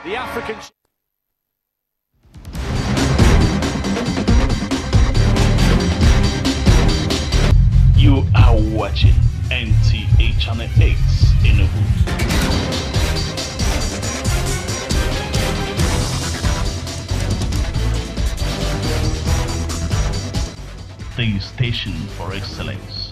The African. You are watching NTA Channel 8 Enugu. The station for excellence.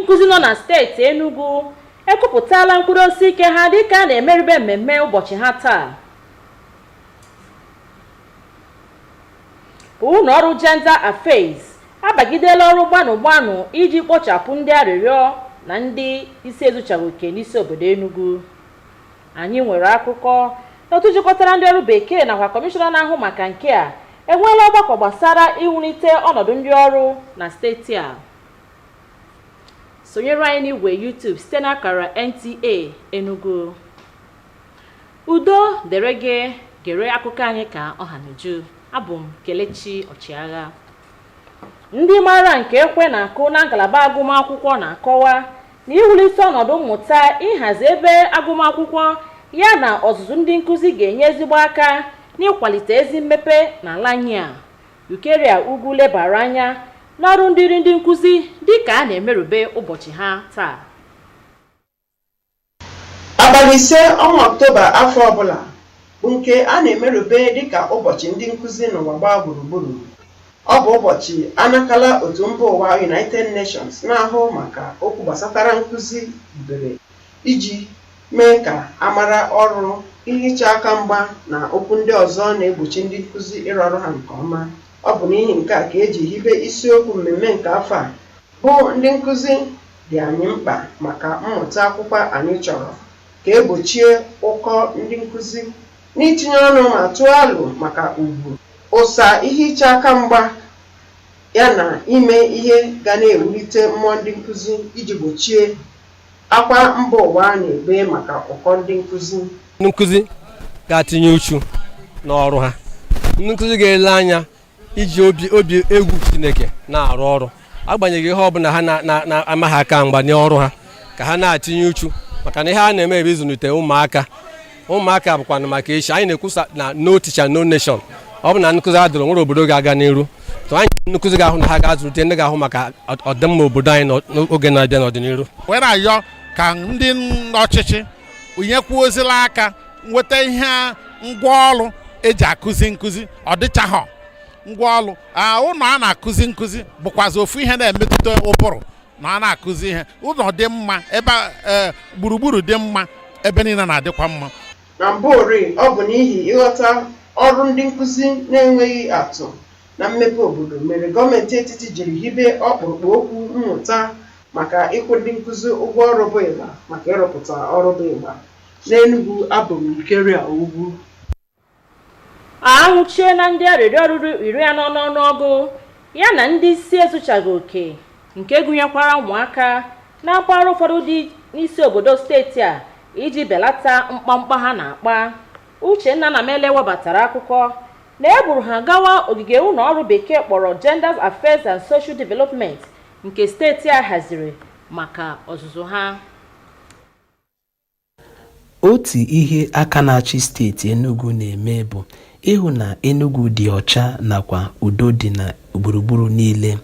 Nkụzi nọ na steeti Enugu ekwupụtala mkpụrụ osisi ike ha dịka a na-emerube mmemme ụbọchị ha taa. Ụlọ ọrụ Gender Affairs abagidela ọrụ gbanụ iji kpochapụ ndị arịrịọ na ndị isi ezuchaghị oke n'isi obodo Enugu. Anyị nwere akụkọ n'otu jikọtara ndị ọrụ bekee nakwa kọmishọna na-ahụ maka nke a enweela ọgbakọ gbasara iwulite ọnọdụ ndị ọrụ na steeti a. Sonyere anyị n'igwe YouTube site n'akara NTA Enugu. Udo dere gị gere akụkọ anyị ka ọha n'uju. Abụ m Kelechi Ọchịagha. Ndị mara nke ekwe na-akụ na ngalaba agụmakwụkwọ na-akọwa na iwulite ọnọdụ mmụta ịhazi ebe agụmakwụkwọ ya na ọzụzụ ndị nkụzi ga-enye ezigbo aka n'ịkwalite ezi mmepe n'ala anyị a. Ukeria Ugwu lebara anya n'ọrụ ndị nkụzi dịka a na-emerube ụbọchị ha taa. Abalị 5 ọnwa Ọktoba afọ ọbụla bụ nke a na-emerube dịka ụbọchị ndị nkụzi n'ụwa gbaa gburugburu. Ọ bụ ụbọchị anakala otu mba ụwa United Nations na-ahụ maka okwu gbasatara nkụzi bidoro iji mee ka amara ọrụ ihicha aka mgba na okwu ndị ọzọ na-egbochi ndị nkụzi ịrụ ọrụ ha nke ọma. Ọ bụ n'ihi nke a ka eji hibe isiokwu mmemme nke afọ a bụ ndị nkụzi dị anyị mkpa maka mmụta akwụkwọ anyị chọrọ, ka egbochie ụkọ ndị nkụzi n'itinye ọnụ ma tụọ alo maka ugwu ụsa ihicha aka mgba ya na ime ihe ga na-ewulite mmụọ ndị nkụzi iji gbochie akwa mba ụwa na-ebe maka ụkọ ndị nkụzi. Ndị nkụzi ga-atinye uchu n'ọrụ ha. Ndị nkụzi ga-ele anya iji obi egwu Chineke na-arụ ọrụ, agbanyeghị ihe ọbụla ha na-amaghị aka mgba n'ọrụ ha, ka ha na-atinye uchu maka na ihe a na-eme ebe ịzụlite ụmụaka ụmụaka bụkwana maka echi. Anyị na-ekwusa na no teacher no nation. Ọ bụ na nkụzi adụrụ nwere obodo ga-aga n'iru. So anyị nkụzi ga-ahụ na ha ga-azụlite ndị ga-ahụ maka ọdịmma obodo anyị n'oge na-abịa n'ọdịnihu. wee na-ayọ ka ndị ọchịchị nyekwuozila aka nweta ihe ngwaọrụ eji akụzi nkụzi ọ dịchaghọ ngwaọrụ ụlọ a na-akụzi nkụzi bụkwazi ofu ihe na-emetụta ụbụrụ na a na-akụzi ihe ụlọ dị mma ebe gburugburu dị mma ebe niile na-adịkwa mma. Na mbụri ọ bụ n'ihi ịghọta ọrụ ndị nkụzi na-enweghị atụ na mmepe obodo mere gọọmenti etiti jiri hibe ọkpụrụkpụ okwu mmụta maka ịkwụ ndị nkụzi ụgwọ ọrụ bụ ịgba maka ịrụpụta ọrụ bụ ịgba n'Enugu abụm Ikeria Ugwu. Anwụchie na ndị arịrịọ ruru 40 n'ọnụọgụ ya na ndị isi ezuchaghị oke nke gụnyekwara ụmụaka na mpaghara ụfọdụ dị n'isi obodo steeti a iji belata mkpamkpa ha na-akpa. Uchenna Namele webatara akụkọ na eburu ha gawa ogige ụlọ ọrụ bekee kpọrọ Gender Affairs and Social Development nke steeti a haziri maka ọzụzụ ha. Otu ihe aka na-achị steeti Enugu na-eme bụ ịhụ na Enugu dị ọcha nakwa udo dị na gburugburu niile.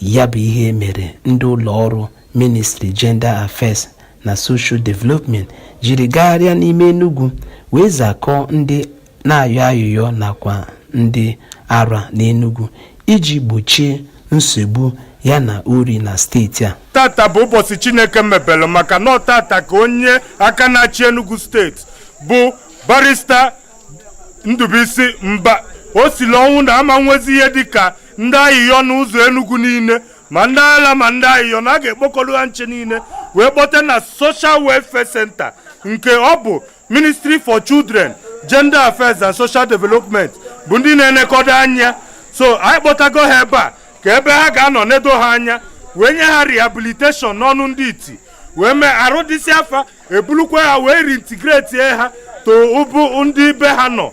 Ya bụ ihe mere ndị ụlọ ọrụ Ministry Gender Affairs na Social Development jiri gagharịa n'ime Enugu wee zakọọ ndị na-ayọ ayụyọ nakwa ndị ara n'Enugu iji gbochie nsogbu ya na ori na steeti a. Tata bụ ụbọchị Chineke mebere maka na tata ka onye aka na-achị Enugu steeti bụ barista Ndubisi Mba o siri ọnwụ na ama nwezi ihe dịka ndị ayịyọ n'ụzọ Enugu niile ma ndị ala ma ndị ayịyọ na a ga-ekpokọrọ ha nche niile wee kpọte na Social Welfare Center nke ọ bụ Ministry for Children, Gender Affairs and Social Development bụ ndị na-enekọdo anya. So anyị kpọtago ha ebe a ka ebe ha ga-anọ nedo ha anya wee nye ha rehabilitation n'ọnụ ndị iti wee mee arụ dịsị afa ebulukwa ha wee reintegrate ha to ụbụ ndị be ha nọ.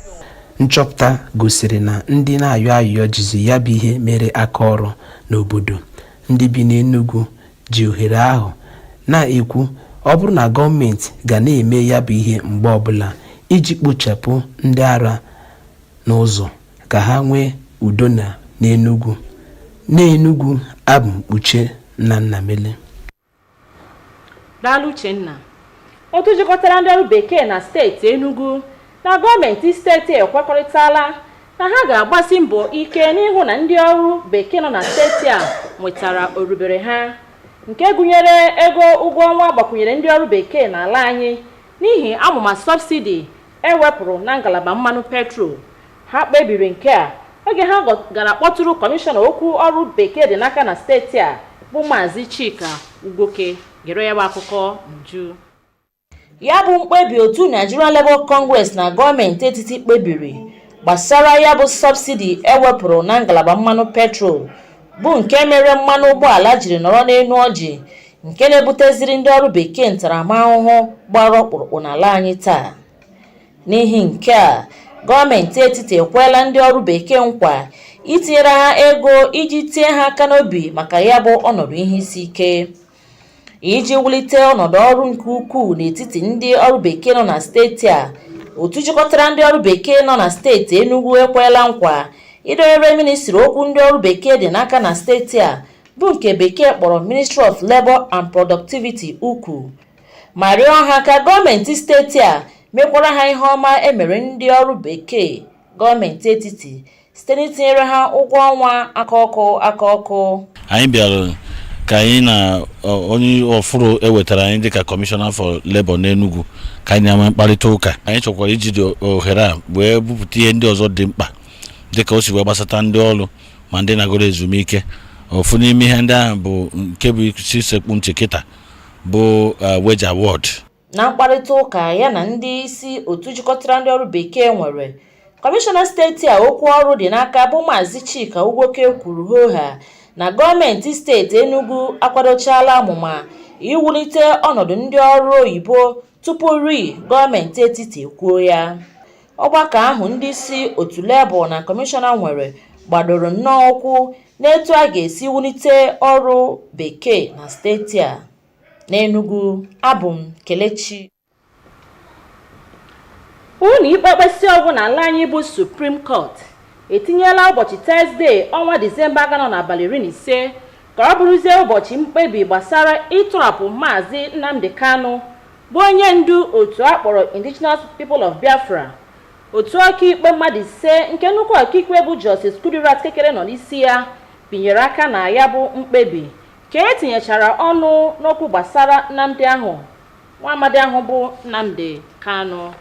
Nchọpụta gosiri na ndị na-ayọ ayụyọ jizi ya bụ ihe mere aka ọrụ n'obodo. Ndị bi n'Enugu ji ohere ahụ na-ekwu ọ bụrụ na gọọmenti ga na-eme ya bụ ihe mgbe ọbụla iji kpochapụ ndị ara n'ụzọ ka ha nwee udo n'Enugu. N'Enugu abụm Nnamele. Daalụ Uchenna. Otu jikọtara ndị ọrụ bekee na steeti Enugu na gọọmenti steeti ekwekọrịtala na ha ga-agbasi mbọ ike n'ịhụ na ndị ọrụ bekee nọ na steeti a nwetara orubere ha nke gụnyere ego ụgwọ ọnwa gbakwunyere ndị ọrụ bekee n'ala anyị n'ihi amụma sọbsidi ewepụrụ na ngalaba mmanụ petrol. Ha kpebiri nke a oge ha gara kpọtụrụ kọmishọna okwu ọrụ bekee dị n'aka na steeti a bụ Maazị Chika Ugwoke gere ya bụ akụkọ nju. Ya bụ mkpebi otu Nigerian Labour Congress na gọọmenti etiti kpebiri gbasara ya bụ sọbsidi ewepụrụ na ngalaba mmanụ petrol bụ nke mere mmanụ ụgbọala jiri nọrọ n'elu ọjị nke na-ebuteziri ndị ọrụ bekee ntaramahụhụ gbara ọkpụrụkpụ n'ala anyị taa. N'ihi nke a gọọmenti etiti ekwela ndị ọrụ bekee nkwa itinyere ha ego iji tie ha aka n'obi maka ya bụ ọnọdụ ihe isi ike iji wulite ọnọdụ ọrụ nke ukwuu n'etiti ndị ọrụ bekee nọ na steeti a. Otu jikọtara ndị ọrụ bekee nọ na steeti Enugu ekwela nkwa idonyere ministri okwu ndị ọrụ bekee dị n'aka na steeti a bụ nke bekee kpọrọ Ministry of Labour and Productivity ukwu ma rịọ ha ka gọọmenti steeti a mekwara ha ihe ọma emere ndị ọrụ bekee gọọmenti etiti site n'itinyere ha ụgwọ ọnwa aka ọkụ. Anyị bịara ka anyị na onye ọfụrụ ewetara anyị dịka Commissioner for Labour n'Enugu ka anyị na-ama mkparịta ụka. Anyị chọkwara ijide ohere a wee bupụta ihe ndị ọzọ dị mkpa dịka o si wee gbasata ndị ọrụ ma ndị na-agoro ezumike. Ofu n'ime ihe ndị ahụ bụ nke bụ isi sekpu ntị kịta bụ wage award. Na mkparịta ụka ya na ndị isi otu jikọtara ndị ọrụ bekee nwere, kọmishọna steeti a okwu ọrụ dị n'aka bụ Maazị Chika Ugwoke kwuru hoha na gọọmenti steeti Enugu akwadochala amụma iwulite ọnọdụ ndị ọrụ oyibo tupu gọọmenti etiti kwuo ya. Ọgbakọ ahụ ndị isi otu Labour na kọmishọna nwere gbadoro nnọọ ụkwụ n'etu a ga-esi wulite ọrụ bekee na steeti a. N'Enugu, abụm Kelechi. ụlọ ikpe kpesị ọgwụ n'ala anyị bụ Supreme Court etinyela ụbọchị Tọzdee ọnwa Disemba ganọ n'abalị 15 ka ọ bụrụzie ụbọchị mkpebi gbasara ịtọhapụ Maazị Nnamdi Kanu bụ onye ndu otu akpọrọ Indigenous People of Biafra. Otu ọkaikpe mmadụ 5 nke nnukwu ọkaikpe bụ Justice Kudirat Kekere nọ n'isi ya binyere aka na ya bụ mkpebi ka etinyechara ọnụ n'okwu gbasara Nnamdi ahụ nwa amadi ahụ bụ Nnamdi Kanu.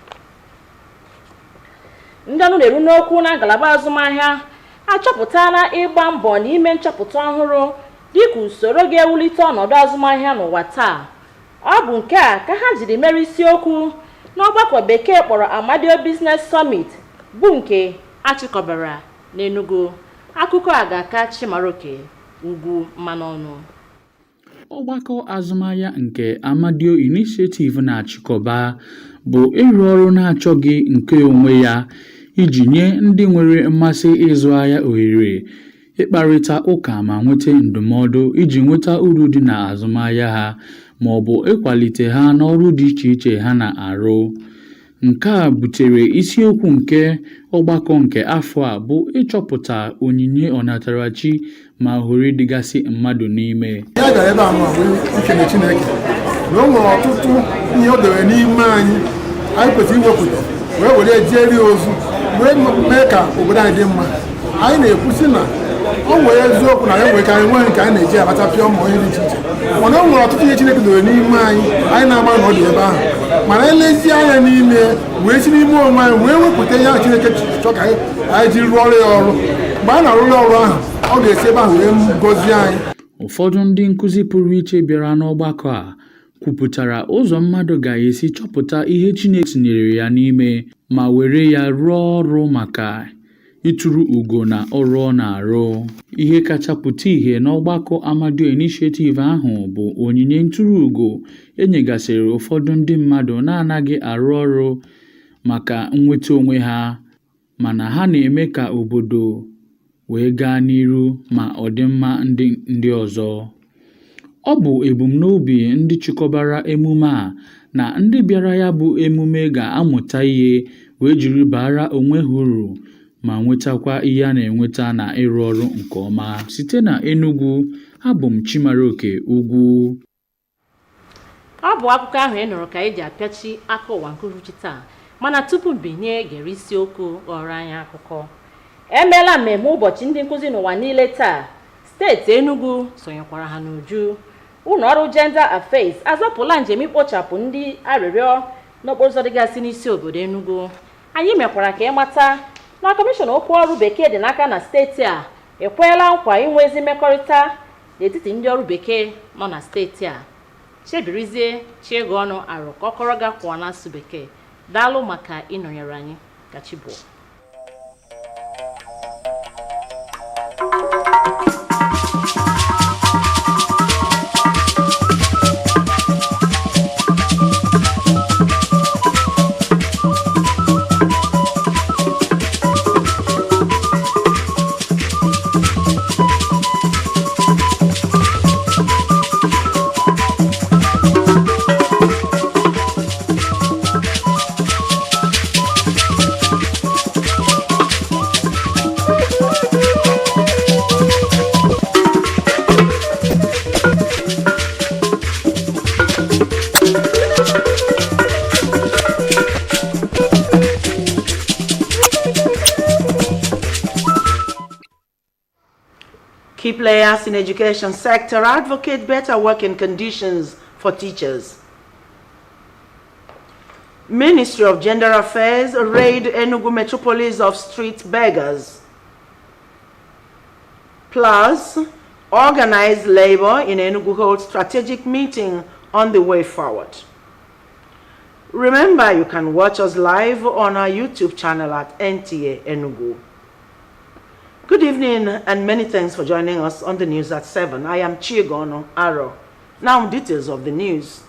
Ndị ọnụ na-eru n'okwu na ngalaba azụmahịa achọpụtala ịgba mbọ n'ime nchọpụta ọhụrụ dịka usoro ga-ewulite ọnọdụ azụmahịa n'ụwa taa. Ọ bụ nke a ka ha jiri mere isiokwu n'ọgbakọ bekee kpọrọ Amadio Business Summit bụ nke achịkọbara n'Enugu. Akụkọ a ga-aka Chimaroke ugwu mmanụ ọnụ. Ọgbakọ azụmahịa nke Amadio Initiative na-achịkọba bụ ịrụ ọrụ na-achọghị nke onwe ya iji nye ndị nwere mmasị ịzụ ahịa ohere ịkparịta ụka ma nweta ndụmọdụ iji nweta uru dị na azụmahịa ha ma ọ bụ ịkwalite ha n'ọrụ dị iche iche ha na-arụ. Nke a butere isiokwu nke ọgbakọ nke afọ a bụ ịchọpụta onyinye ọnatarachi ma ohere dịgasị mmadụ n'ime. Ya gara ebe a ma ikele Chineke na o nwere ọtụtụ ihe o dere n'ime anyị kwesịrị iwepụta wee were jeri ozu wee mee ka obodo anyị dị mma. Anyị na-ekwusi na o nwere eziokwu na ya nwere ka anyị nwee nke anyị na-eji abatapịa ụmụ onye dị iche iche, mana o nwere ọtụtụ ihe Chineke dere n'ime anyị na-ama na ọ dị ebe ahụ, mana elezi anya n'ime wee si n'ime onwe anyị wee wepụta ihe ahụ Chineke chọọ ka anyị ji rụọ ọrụ ya ọrụ. Mgbe anyị na-arụrụ ọrụ ahụ, ọ ga-esi ebe ahụ wee gọzie anyị. Ụfọdụ ndị nkụzi pụrụ iche bịara n'ọgbakọ a kwupụtara ụzọ mmadụ ga-esi chọpụta ihe Chineke tinyere ya n'ime ma were ya rụọ ọrụ maka ịtụrụ ugo na ọrụ ọ na-arụ. Ihe kacha pụta ihe n'ọgbakọ Amadio Initiative ahụ bụ onyinye ntụrụ ugo enyegasịrị ụfọdụ ndị mmadụ na-anaghị arụ ọrụ maka nnweta onwe ha, mana ha na-eme ka obodo wee gaa n'iru ma ọdịmma ndị ọzọ. Ọ bụ ebumnobi ndị chịkọbara emume a na ndị bịara ya bụ emume ga-amụta ihe wee jiri bara onwe ha uru ma nwetakwa ihe a na-enweta na ịrụ ọrụ nke ọma. Site na Enugu, abụ m Chimaroke ugwu. Ọ bụ akụkọ ahụ ị nụrụ ka eji apịachi aka ụwa nkụrụchi taa, mana tupu mbinye gere isiokwu ghọrọ anyị akụkọ. Emeela mmemme ụbọchị ndị nkụzi n'ụwa niile taa. Steeti Enugu sonyekwara ha n'uju. Ụlọ ọrụ Gender Affairs azapụla njem ikpochapụ ndị arịrịọ n'okporo ụzọ dịgasị n'isi obodo Enugu. Anyị mekwara ka ịmata na kọmishọn okwu ọrụ bekee dị n'aka na steeti a ekweela nkwa inwe ezi mmekọrịta n'etiti ndị ọrụ bekee nọ na steeti a. Chebirizie Chiego ọnụ arụ ka ọkọrọ gakwụọ n'asụ bekee. Daalụ maka ịnọnyere anyị. Kachibo. Key players in education sector advocate better working conditions for teachers. Ministry of Gender Affairs raid Enugu metropolis of street beggars. Plus, organized labor in Enugu holds strategic meeting on the way forward. Remember, you can watch us live on our YouTube channel at NTA Enugu. Good evening and many thanks for joining us on the news at 7. I am Chiego Aro. Now details of the news.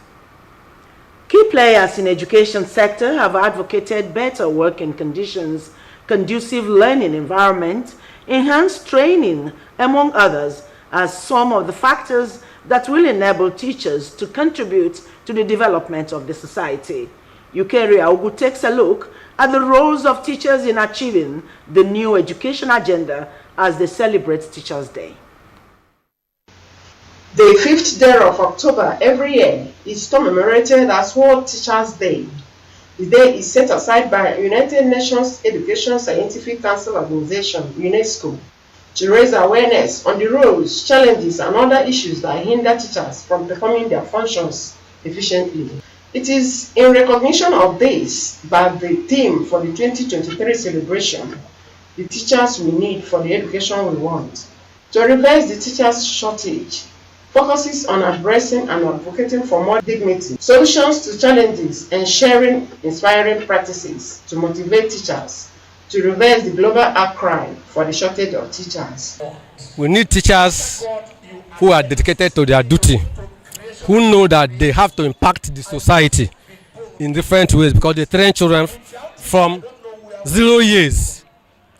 Key players in education sector have advocated better working conditions, conducive learning environment, enhanced training, among others, as some of the factors that will enable teachers to contribute to the development of the society. Ukeri Augu takes a look at the roles of teachers in achieving the new education agenda as they celebrate Teachers' Day. The 5th day of October every year is commemorated as World Teachers' Day. The day is set aside by United Nations Education Scientific Council Organization, UNESCO, to raise awareness on the roles, challenges, and other issues that hinder teachers from performing their functions efficiently. It is in recognition of this that the theme for the 2023 celebration, the teachers we need for the education we want, to reverse the teachers' shortage, focuses on addressing and advocating for more dignity, solutions to challenges, and sharing inspiring practices to motivate teachers to reverse the global outcry for the shortage of teachers. We need teachers who are dedicated to their duty, who know that they have to impact the society in different ways, because they train children from 0 years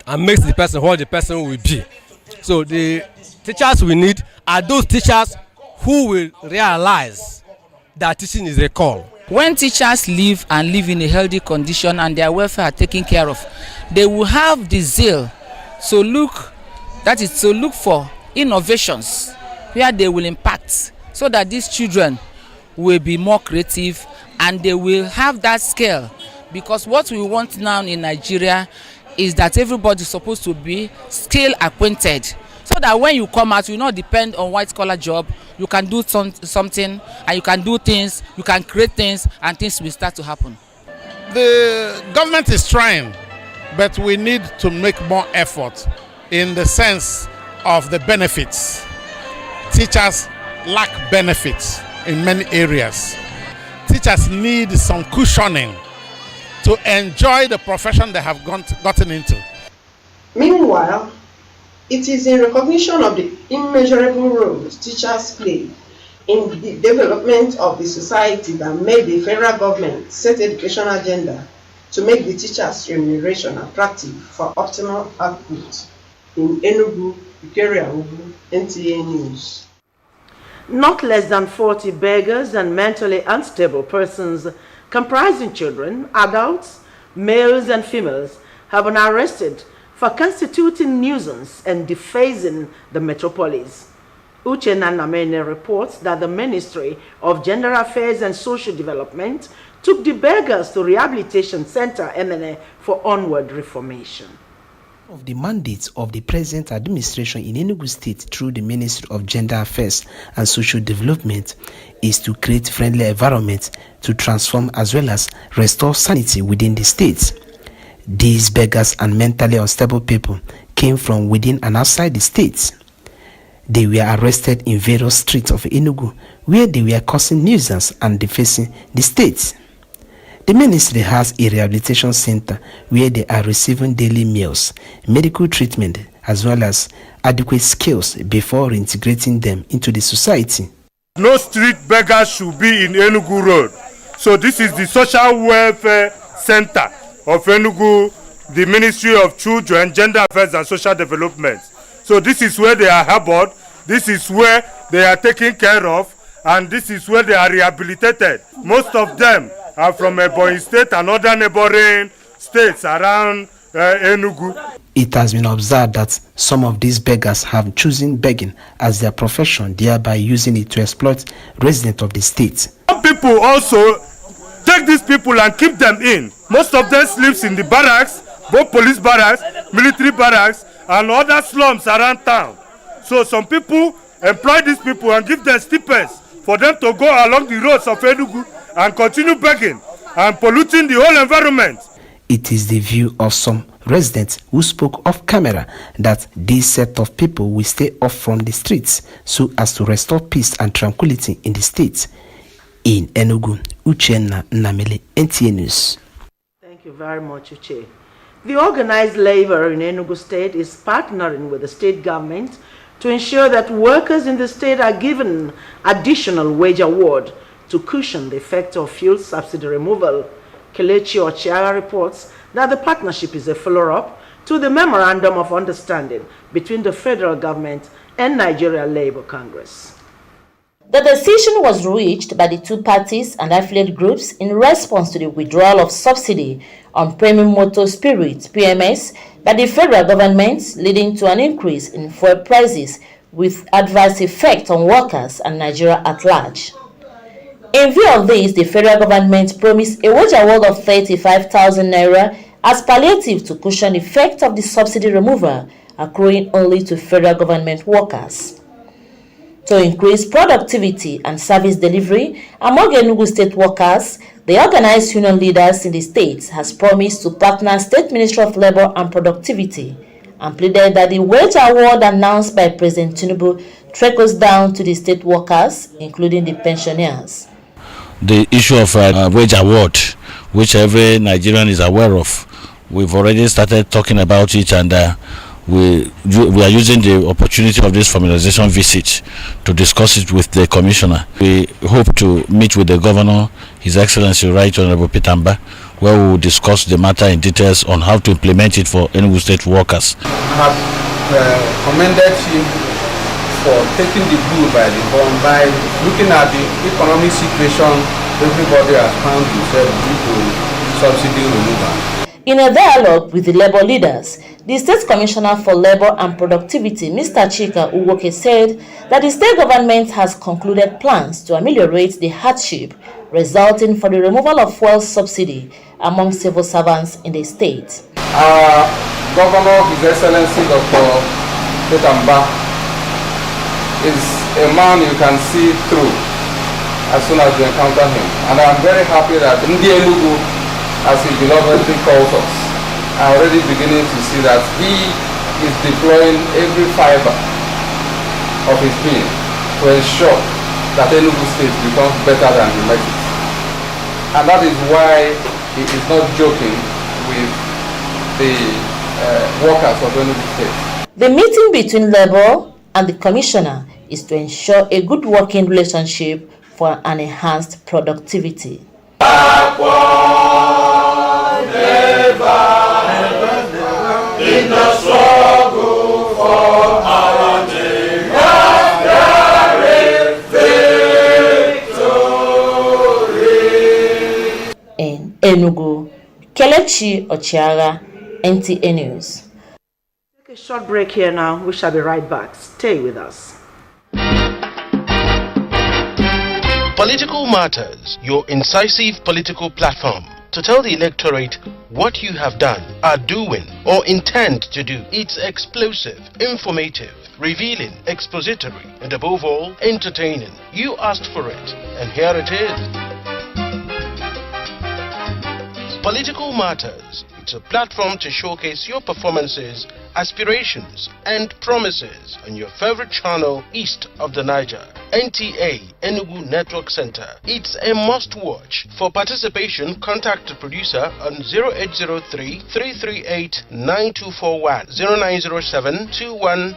and makes the person what the person will be. So the teachers we need are those teachers who will realize that teaching is a call. When teachers live and live in a healthy condition and their welfare are taken care of, they will have the zeal to look for innovations where they will impact, so that these children will be more creative and they will have that skill. Because what we want now in Nigeria is that everybody is supposed to be skill acquainted, so that when you come out, you not depend on white collar job. You can do something, and you can do things, you can create things, and things will start to happen. The government is trying, but we need to make more effort in the sense of the benefits. Teachers lack benefits in many areas. Teachers need some cushioning to enjoy the profession they have gotten into. Meanwhile, it is in recognition of the immeasurable roles teachers play in the development of the society that made the federal government set education agenda to make the teachers' remuneration attractive for optimal output. In Enugu, Ugu, NTA News. Not less than 40 beggars and mentally unstable persons comprising children, adults, males and females have been arrested for constituting nuisance and defacing the metropolis. Uche Nanamene reports that the Ministry of Gender Affairs and Social Development took the beggars to Rehabilitation Center MNA for onward reformation. Of the mandates of the present administration in Enugu State through the Ministry of Gender Affairs and Social Development is to create friendly environment to transform as well as restore sanity within the state. These beggars and mentally unstable people came from within and outside the state. They were arrested in various streets of Enugu where they were causing nuisance and defacing the state. The ministry has a rehabilitation center where they are receiving daily meals, medical treatment, as well as adequate skills before reintegrating them into the society. No street beggars should be in Enugu Road. So this is the Social Welfare Center of Enugu, the Ministry of Children, Gender Affairs and Social Development. So this is where they are harbored, this is where they are taken care of, and this is where they are rehabilitated. Most of them are from Ebonyi State and other neighboring states around Enugu. It has been observed that some of these beggars have chosen begging as their profession, thereby using it to exploit residents of the state. Some people also take these people and keep them in. Most of them sleeps in the barracks, both police barracks, military barracks, and other slums around town. So some people employ these people and give them stipends for them to go along the roads of Enugu and continue begging and polluting the whole environment. It is the view of some residents who spoke off camera that this set of people will stay off from the streets so as to restore peace and tranquility in the state. In Enugu, Uchenna Namele, NTA News. Thank you very much, Uche. The organized labor in Enugu State is partnering with the state government to ensure that workers in the state are given additional wage award to cushion the effect of fuel subsidy removal. Kelechi Ochiara reports that the partnership is a follow-up to the Memorandum of Understanding between the federal government and Nigeria Labour Congress. The decision was reached by the two parties and affiliate groups in response to the withdrawal of subsidy on premium motor spirits (PMS) by the federal government, leading to an increase in fuel prices with adverse effect on workers and Nigeria at large. In view of this, the federal government promised a wage award of 35,000 naira as palliative to cushion the effect of the subsidy removal, accruing only to federal government workers. To increase productivity and service delivery among Enugu state workers, the organized union leaders in the state has promised to partner State Ministry of Labour and Productivity and pleaded that the wage award announced by President Tinubu trickles down to the state workers, including the pensioners. The issue of wage award, which every Nigerian is aware of, we've already started talking about it, and we are using the opportunity of this formalization visit to discuss it with the commissioner. We hope to meet with the governor, His Excellency Right Honorable Pitamba, where we will discuss the matter in details on how to implement it for Enugu state workers. I have commended him for taking the bull by the horn by looking at the economic situation everybody has found himself due to subsidy removal. In a dialogue with the labor leaders, the State Commissioner for Labor and Productivity, Mr. Chika Uwoke, said that the state government has concluded plans to ameliorate the hardship resulting from the removal of fuel subsidy among civil servants in the state. Governor, His Excellency Dr. Pitamba, is a man you can see through as soon as you encounter him. And I'm very happy that Ndi Enugu, as he belovedly calls us, are already beginning to see that he is deploying every fiber of his being to ensure that Enugu State becomes better than he makes it. And that is why he is not joking with the workers of Enugu State. The meeting between Labour and the Commissioner is to ensure a good working relationship for an enhanced productivity. In the struggle for our nation, there is victory. In Enugu, Kelechi Ochiaga, NTA News. Take a short break here now. We shall be right back. Stay with us. Political Matters, your incisive political platform to tell the electorate what you have done, are doing, or intend to do. It's explosive, informative, revealing, expository, and above all, entertaining. You asked for it, and here it is. Political Matters. It's a platform to showcase your performances, aspirations, and promises on your favorite channel east of the Niger, NTA Enugu Network Center. It's a must-watch. For participation, contact the producer on 0803-338-9241,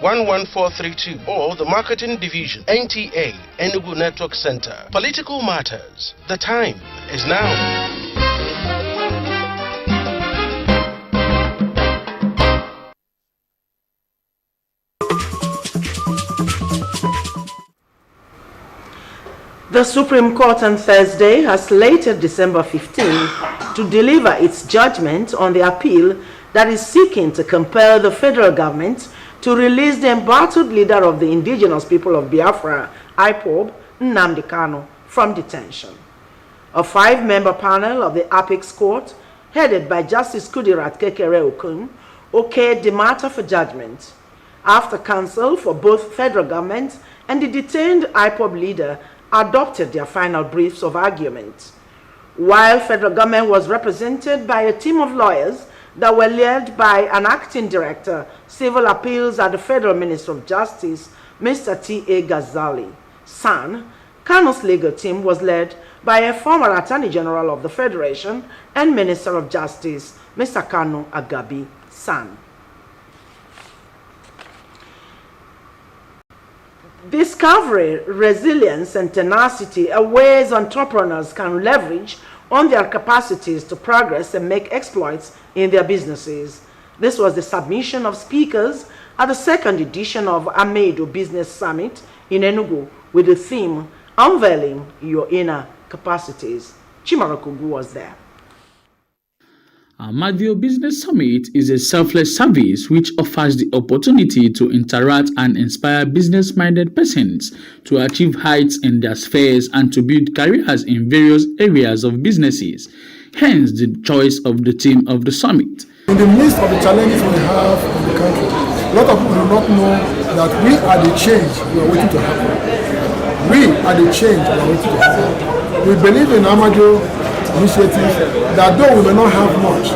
0907-21-11432, or the marketing division, NTA Enugu Network Center. Political Matters. The time is now. The Supreme Court on Thursday has slated December 15 to deliver its judgment on the appeal that is seeking to compel the federal government to release the embattled leader of the indigenous people of Biafra, IPOB, Nnamdi Kanu, from detention. A 5-member panel of the Apex Court, headed by Justice Kudirat Kekere Okun, okayed the matter for judgment after counsel for both federal government and the detained IPOB leader adopted their final briefs of argument. While federal government was represented by a team of lawyers that were led by an acting director, civil appeals at the Federal Minister of Justice, Mr. T.A. Ghazali San, Kanu's legal team was led by a former Attorney General of the Federation and Minister of Justice, Mr. Kanu Agabi San. Discovery, resilience, and tenacity are ways entrepreneurs can leverage on their capacities to progress and make exploits in their businesses. This was the submission of speakers at the second edition of Amedo Business Summit in Enugu with the theme, unveiling your inner capacities. Chimarokugu was there. Amadio Business Summit is a selfless service which offers the opportunity to interact and inspire business-minded persons to achieve heights in their spheres and to build careers in various areas of businesses. Hence the choice of the theme of the summit. In the midst of the challenges we have in the country, a lot of people do not know that we are the change we are waiting to happen. We are the change we are waiting to happen. We believe in Amadio initiative that though we may not have much,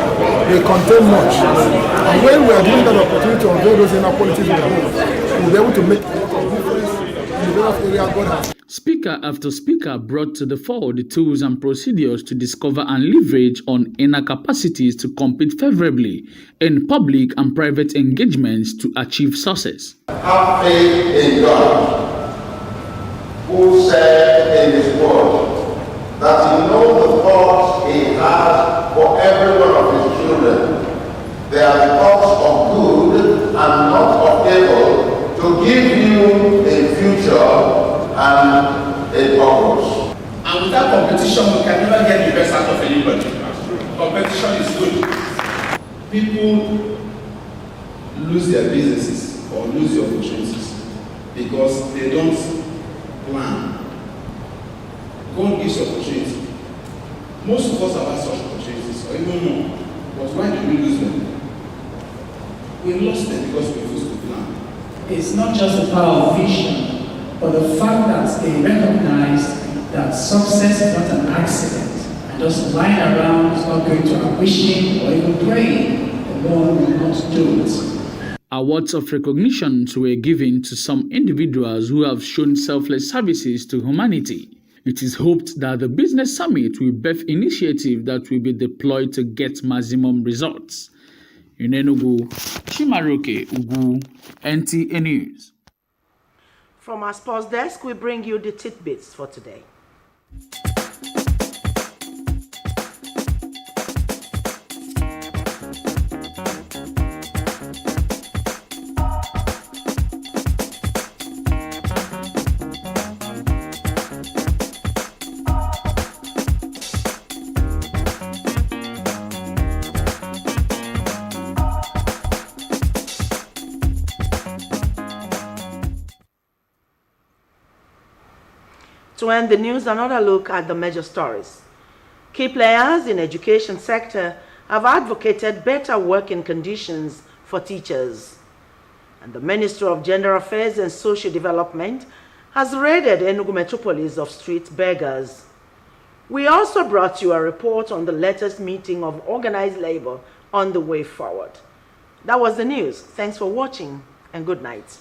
they contain much. And when we are given that opportunity to unveil those inner qualities we have, we'll be able to make a lot of difference in the various areas God has. Speaker after speaker brought to the fore the tools and procedures to discover and leverage on inner capacities to compete favorably in public and private engagements to achieve success. Have faith in God, who said in His word that He knows the thoughts He has for every one of His children. They are thoughts of good and not of evil, to give you a future and a purpose. And without competition, we can never get the best out of anybody. Competition is good. People lose their businesses or lose their opportunities because they don't plan. God gives opportunity. Most of us have had such opportunities, or even more. But why do we lose them? We lost them because we refused to plan. It's not just the power of vision, but the fact that they recognize that success is not an accident, and just lying around is not going to wishing or even praying alone will not do it. Awards of recognition were given to some individuals who have shown selfless services to humanity. It is hoped that the Business Summit will birth initiatives that will be deployed to get maximum results. In Enugu, Chimaroke Ugu, NTA News. From our sports desk, we bring you the tidbits for today. To end the news, another look at the major stories. Key players in the education sector have advocated better working conditions for teachers. And the Ministry of Gender Affairs and Social Development has raided Enugu metropolis of street beggars. We also brought you a report on the latest meeting of organized labor on the way forward. That was the news. Thanks for watching and good night.